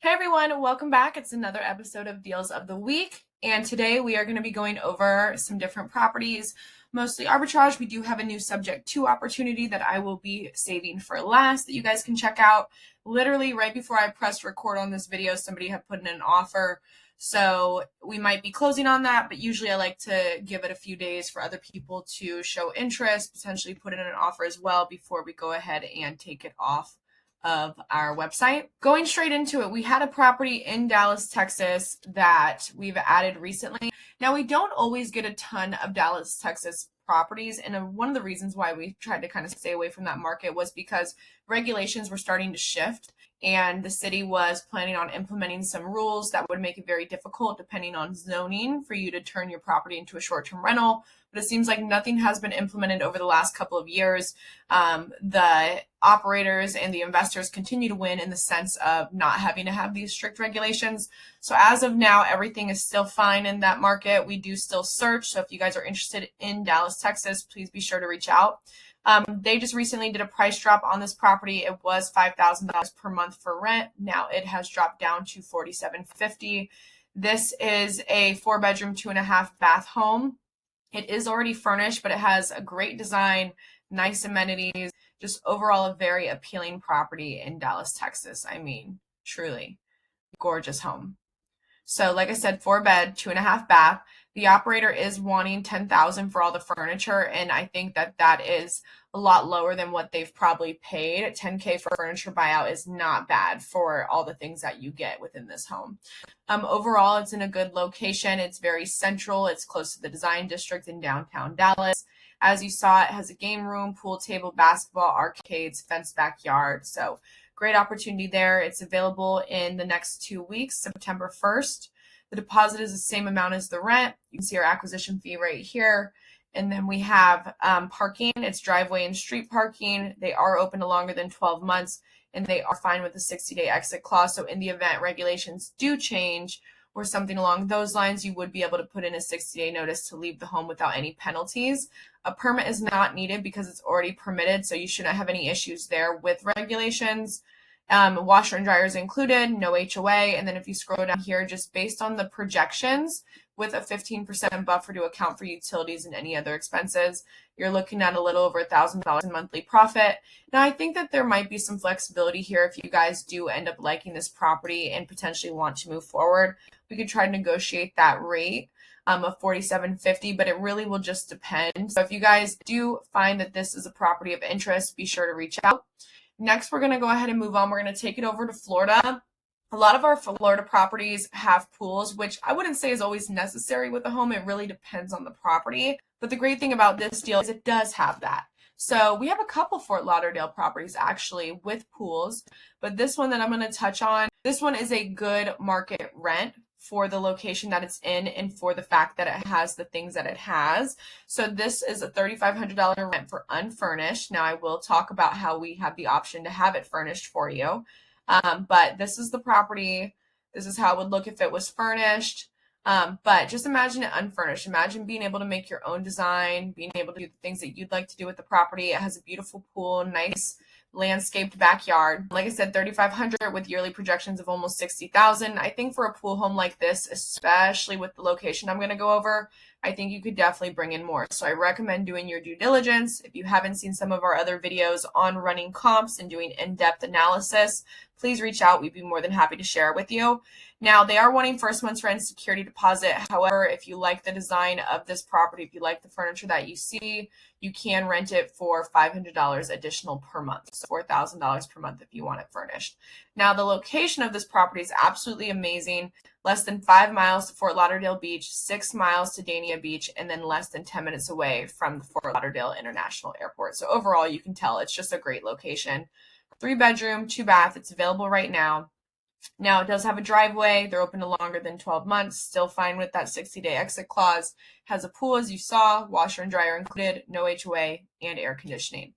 Hey everyone, welcome back. It's another episode of Deals of the Week, and today we are going to be going over some different properties, mostly arbitrage. We do have a new subject to opportunity that I will be saving for last that you guys can check out. Literally right before I pressed record on this video, somebody had put in an offer, so we might be closing on that, but usually I like to give it a few days for other people to show interest, potentially put in an offer as well before we go ahead and take it off of our website. Going straight into it, we had a property in Dallas, Texas that we've added recently. Now, we don't always get a ton of Dallas, Texas properties, and one of the reasons why we tried to kind of stay away from that market was because regulations were starting to shift, and the city was planning on implementing some rules that would make it very difficult, depending on zoning, for you to turn your property into a short-term rental. But it seems like nothing has been implemented over the last couple of years. The operators and the investors continue to win in the sense of not having to have these strict regulations. So as of now, everything is still fine in that market. We do still search. So if you guys are interested in Dallas, Texas, please be sure to reach out. They just recently did a price drop on this property. It was $5,000 per month for rent. Now it has dropped down to $4,750. This is a 4-bedroom, 2.5-bath home. It is already furnished, but it has a great design, nice amenities, just overall a very appealing property in Dallas, Texas. I mean, truly gorgeous home. So like I said, 4-bed, 2.5-bath. The operator is wanting $10,000 for all the furniture, and I think that that is a lot lower than what they've probably paid. $10K for furniture buyout is not bad for all the things that you get within this home. Overall, it's in a good location. It's very central. It's close to the design district in downtown Dallas. As you saw, it has a game room, pool table, basketball, arcades, fenced backyard. So great opportunity there. It's available in the next 2 weeks, September 1st. The deposit is the same amount as the rent. You can see our acquisition fee right here. And then we have parking. It's driveway and street parking. They are open to longer than 12 months, and they are fine with the 60-day exit clause. So in the event regulations do change or something along those lines, you would be able to put in a 60-day notice to leave the home without any penalties. A permit is not needed because it's already permitted, so you shouldn't have any issues there with regulations. Washer and dryer is included, no HOA, and then if you scroll down here, just based on the projections with a 15% buffer to account for utilities and any other expenses, you're looking at a little over $1,000 in monthly profit. Now, I think that there might be some flexibility here if you guys do end up liking this property and potentially want to move forward. We could try to negotiate that rate of $4,750, but it really will just depend. So if you guys do find that this is a property of interest, be sure to reach out. Next, we're going to go ahead and move on. We're going to take it over to Florida. A lot of our Florida properties have pools, which I wouldn't say is always necessary with a home. It really depends on the property. But the great thing about this deal is it does have that. So we have a couple Fort Lauderdale properties actually with pools, but this one that I'm going to touch on, this one is a good market rent for the location that it's in and for the fact that it has the things that it has. So this is a $3,500 rent for unfurnished. Now I will talk about how we have the option to have it furnished for you. But this is the property. This is how it would look if it was furnished. But just imagine it unfurnished. Imagine being able to make your own design, being able to do the things that you'd like to do with the property. It has a beautiful pool, nice landscaped backyard. Like I said, $3,500 with yearly projections of almost $60,000. I think for a pool home like this, especially with the location I'm going to go over, I think you could definitely bring in more. So I recommend doing your due diligence. If you haven't seen some of our other videos on running comps and doing in-depth analysis, please reach out. We'd be more than happy to share it with you. Now, they are wanting first month's rent security deposit. However, if you like the design of this property, if you like the furniture that you see, you can rent it for $500 additional per month, so $4,000 per month if you want it furnished. Now, the location of this property is absolutely amazing. Less than 5 miles to Fort Lauderdale Beach, 6 miles to Dania Beach, and then less than 10 minutes away from the Fort Lauderdale International Airport. So overall, you can tell it's just a great location. 3-bedroom, 2-bath. It's available right now. Now, it does have a driveway. They're open to longer than 12 months. Still fine with that 60-day exit clause. Has a pool, as you saw, washer and dryer included, no HOA, and air conditioning.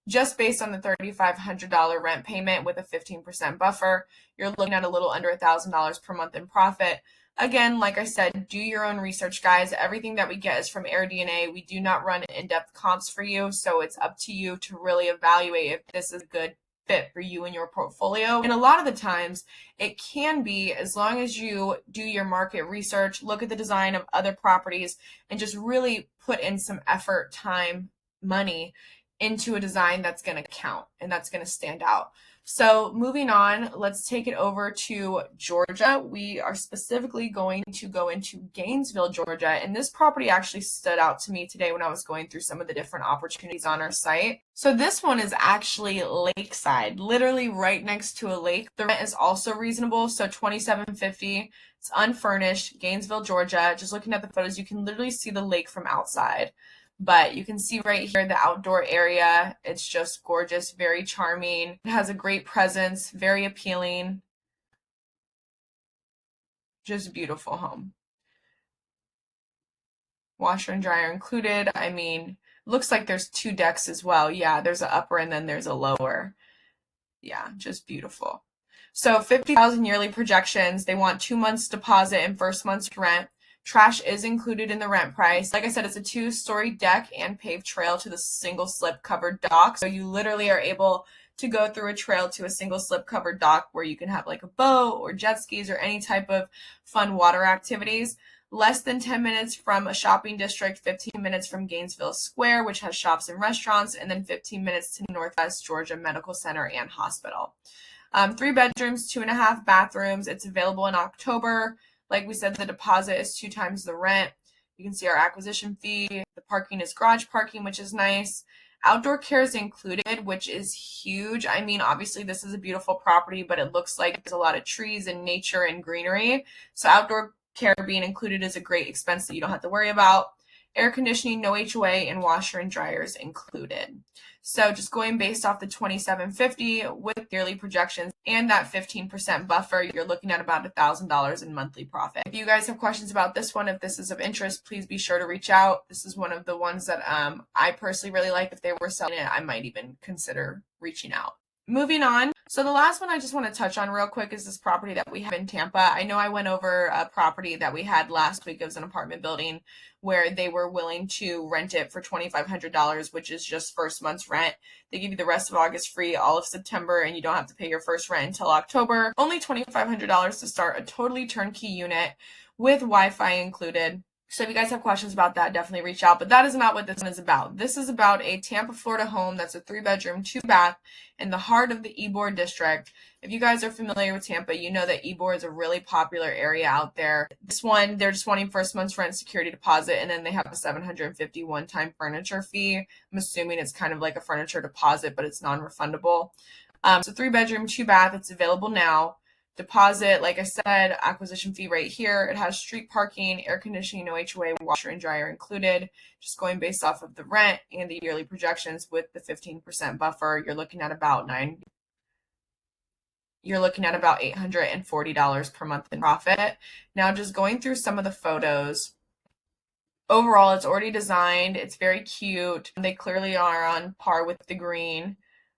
Just based on the $3,500 rent payment with a 15% buffer, you're looking at a little under $1,000 per month in profit. Again, like I said, do your own research, guys. Everything that we get is from AirDNA. We do not run in-depth comps for you, so it's up to you to really evaluate if this is a good fit for you and your portfolio. And a lot of the times it can be, as long as you do your market research, look at the design of other properties, and just really put in some effort, time, money into a design that's going to count and that's going to stand out. So moving on, let's take it over to Georgia. We are specifically going to go into Gainesville, Georgia. And this property actually stood out to me today when I was going through some of the different opportunities on our site. So this one is actually Lakeside, literally right next to a lake. The rent is also reasonable, so $27.50. It's unfurnished, Gainesville, Georgia. Just looking at the photos, you can literally see the lake from outside. But you can see right here the outdoor area. It's just gorgeous, very charming. It has a great presence, very appealing. Just beautiful home. Washer and dryer included. I mean, looks like there's 2 decks as well. Yeah, there's an upper and then there's a lower. Yeah, just beautiful. So $50,000 yearly projections. They want 2 months deposit and first month's rent. Trash is included in the rent price. Like I said, it's a 2-story deck and paved trail to the single slip covered dock. So you literally are able to go through a trail to a single slip covered dock where you can have like a boat or jet skis or any type of fun water activities. Less than 10 minutes from a shopping district, 15 minutes from Gainesville Square, which has shops and restaurants, and then 15 minutes to Northwest Georgia Medical Center and Hospital. 3 bedrooms, 2.5 bathrooms. It's available in October. Like we said, the deposit is 2 times the rent. You can see our acquisition fee. The parking is garage parking, which is nice. Outdoor care is included, which is huge. I mean, obviously this is a beautiful property, but it looks like there's a lot of trees and nature and greenery. So outdoor care being included is a great expense that you don't have to worry about. Air conditioning, no HOA, and washer and dryers included. So just going based off the $27.50 with yearly projections and that 15% buffer, you're looking at about $1,000 in monthly profit. If you guys have questions about this one, if this is of interest, please be sure to reach out. This is one of the ones that I personally really like. If they were selling it, I might even consider reaching out. Moving on. So the last one I just want to touch on real quick is this property that we have in Tampa. I know I went over a property that we had last week. It was an apartment building where they were willing to rent it for $2,500, which is just first month's rent. They give you the rest of August free, all of September, and you don't have to pay your first rent until October. Only $2,500 to start a totally turnkey unit with Wi-Fi included. So if you guys have questions about that, definitely reach out. But that is not what this one is about. This is about a Tampa, Florida home that's a 3-bedroom, 2-bath in the heart of the Ybor district. If you guys are familiar with Tampa, you know that Ybor is a really popular area out there. This one, they're just wanting first month's rent, security deposit, and then they have a $750 one-time furniture fee. I'm assuming it's kind of like a furniture deposit, but it's non-refundable. So 3-bedroom, 2-bath, it's available now. Deposit, like I said, acquisition fee right here. It has street parking, air conditioning, no HOA, washer and dryer included. Just going based off of the rent and the yearly projections with the 15% buffer, you're looking at about $840 per month in profit. Now, just going through some of the photos. Overall, it's already designed. It's very cute. They clearly are on par with the green,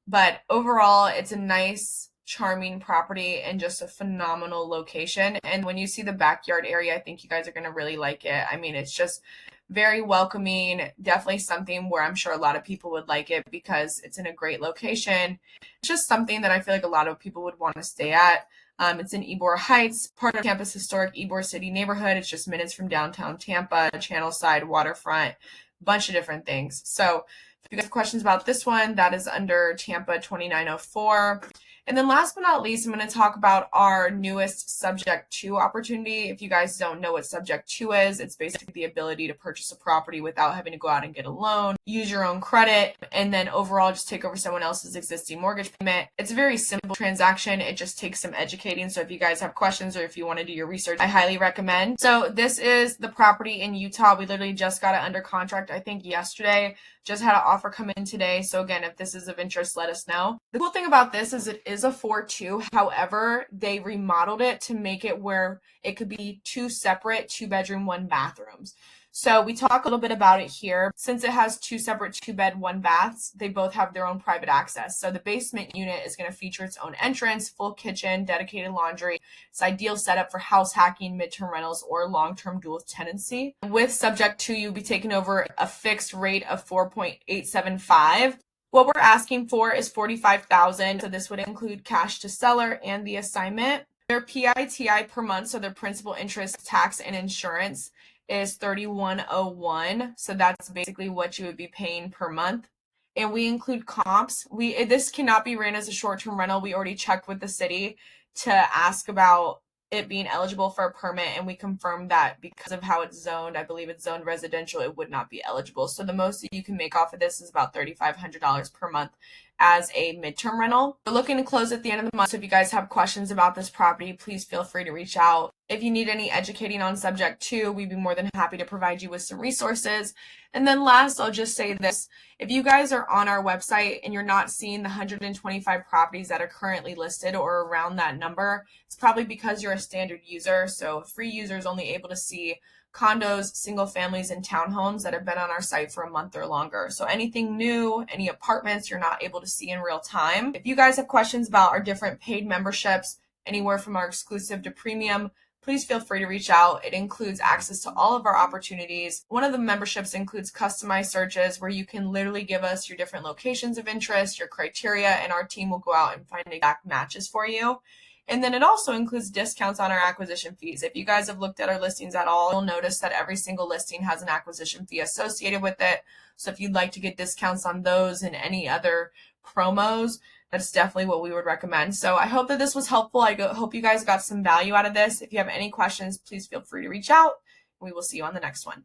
but overall, it's a nice, charming property and just a phenomenal location. And when you see the backyard area, I think you guys are going to really like it. I mean, it's just very welcoming, definitely something where I'm sure a lot of people would like it because it's in a great location. It's just something that I feel like a lot of people would want to stay at. It's in Ybor Heights, part of Tampa's historic Ybor City neighborhood. It's just minutes from downtown Tampa, channel side, waterfront, bunch of different things. So if you guys have questions about this one, that is under Tampa 2904. And then last but not least, I'm going to talk about our newest Subject 2 opportunity. If you guys don't know what Subject 2 is, it's basically the ability to purchase a property without having to go out and get a loan, use your own credit, and then overall just take over someone else's existing mortgage payment. It's a very simple transaction. It just takes some educating. So if you guys have questions or if you want to do your research, I highly recommend. So this is the property in Utah. We literally just got it under contract, I think yesterday. Just had an offer come in today. So again, if this is of interest, let us know. The cool thing about this is it is a 4-2. However, they remodeled it to make it where it could be 2 separate 2-bedroom, 1-bathrooms. So we talk a little bit about it here. Since it has 2 separate 2-bed, 1-baths, they both have their own private access. So the basement unit is going to feature its own entrance, full kitchen, dedicated laundry. It's ideal setup for house hacking, midterm rentals, or long-term dual tenancy. With Subject 2, you'll be taking over a fixed rate of 4.875. What we're asking for is $45,000. So this would include cash to seller and the assignment. Their PITI per month, so their principal, interest, tax, and insurance, is $3,101. So that's basically what you would be paying per month. And we include comps. This cannot be ran as a short-term rental. We already checked with the city to ask about it being eligible for a permit, and we confirmed that because of how it's zoned, I believe it's zoned residential, it would not be eligible. So the most that you can make off of this is about $3,500 per month as a midterm rental. We're looking to close at the end of the month, so if you guys have questions about this property, please feel free to reach out. If you need any educating on subject 2, we'd be more than happy to provide you with some resources. And then last, I'll just say this. If you guys are on our website and you're not seeing the 125 properties that are currently listed or around that number, it's probably because you're a standard user. So a free user is only able to see condos, single families, and townhomes that have been on our site for a month or longer. So anything new, any apartments, you're not able to see in real time. If you guys have questions about our different paid memberships, anywhere from our exclusive to premium, please feel free to reach out. It includes access to all of our opportunities. One of the memberships includes customized searches where you can literally give us your different locations of interest, your criteria, and our team will go out and find exact matches for you. And then it also includes discounts on our acquisition fees. If you guys have looked at our listings at all, you'll notice that every single listing has an acquisition fee associated with it. So if you'd like to get discounts on those and any other promos, that's definitely what we would recommend. So I hope that this was helpful. I hope you guys got some value out of this. If you have any questions, please feel free to reach out. We will see you on the next one.